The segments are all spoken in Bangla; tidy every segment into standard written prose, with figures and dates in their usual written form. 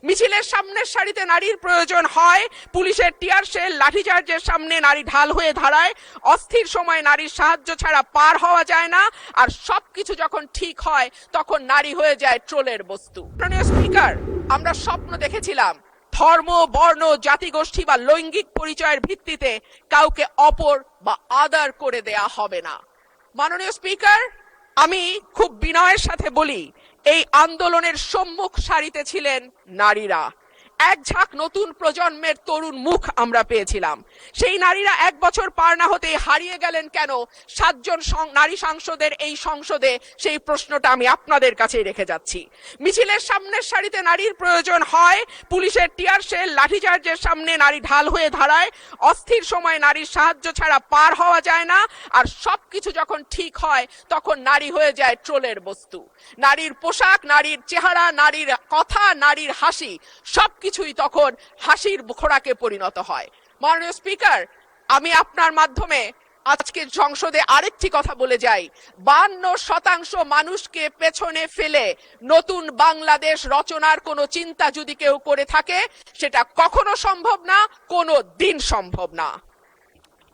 মিছিলের সামনের সারিতে নারীর প্রয়োজন হয়, পুলিশের টিয়ার শেল লাঠিচার্জের সামনে নারী ঢাল হয়ে দাঁড়ায়, অস্থির সময় নারীর সাহায্য ছাড়া পার হওয়া যায় না, আর সবকিছু যখন ঠিক হয় তখন নারী হয়ে যায় ট্রোলের বস্তু। মাননীয় স্পিকার, আমরা স্বপ্ন দেখেছিলাম ধর্ম, বর্ণ, জাতিগোষ্ঠী বা লৈঙ্গিক পরিচয়ের ভিত্তিতে কাউকে অপর বা আদার করে দেয়া হবে না। মাননীয় স্পিকার, আমি খুব বিনয়ের সাথে বলি, এই আন্দোলনের সম্মুখ সারিতে ছিলেন নারীরা। এক ঝাঁক নতুন প্রজন্মের তরুণ মুখ আমরা পেয়েছিলাম। সেই নারীরা 1 বছর পার না হতে হারিয়ে গেলেন কেন 7 জন নারী সাংসদের এই সংসদে, সেই প্রশ্নটা আমি আপনাদের কাছেই রেখে যাচ্ছি। মিছিলের সামনের সারিতে নারীর প্রয়োজন হয়, পুলিশের টিয়ার শেল লাঠিচার্জের সামনে নারী ঢাল হয়ে দাঁড়ায়, অস্থির সময় নারীর সাহায্য ছাড়া পার হওয়া যায় না, আর সবকিছু যখন ঠিক হয় তখন নারী হয়ে যায় ট্রোলের বস্তু। নারীর পোশাক, নারীর চেহারা, নারীর কথা, নারীর হাসি সবকিছুই তখন হাসির খোরাকে পরিণত হয়। মাননীয় স্পিকার, আমি আপনার মাধ্যমে আজকে সংসদে আরেকটি কথা বলে যাই। 52% মানুষকে পেছনে ফেলে নতুন বাংলাদেশ রচনার কোনো চিন্তা যদি কেউ করে থাকে, সেটা কখনো সম্ভব না, কোনো দিন সম্ভব না।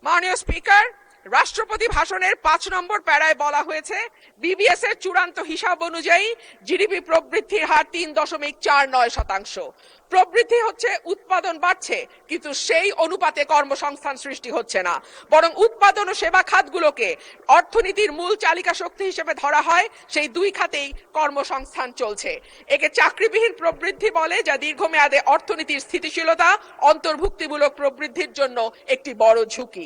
মাননীয় স্পিকার, রাষ্ট্রপতি ভাষণের 5 নম্বর প্যারায় বলা হয়েছে, বিবিএস এর চূড়ান্ত হিসাব অনুযায়ী জিডিপি প্রবৃদ্ধির হার 3.49%। প্রবৃদ্ধি হচ্ছে, উৎপাদন বাড়ছে, কিন্তু সেই অনুপাতে কর্মসংস্থান সৃষ্টি হচ্ছে না, বরং উৎপাদন ও সেবা খাতগুলোকে অর্থনীতির মূল চালিকা শক্তি হিসেবে ধরা হয়। সেই দুই খাতেই কর্মসংস্থান চলছে। একে চাকরিবিহীন প্রবৃদ্ধি বলে, যা দীর্ঘমেয়াদে অর্থনীতির স্থিতিশীলতা, অন্তর্ভুক্তিমূলক প্রবৃদ্ধির জন্য একটি বড় ঝুঁকি।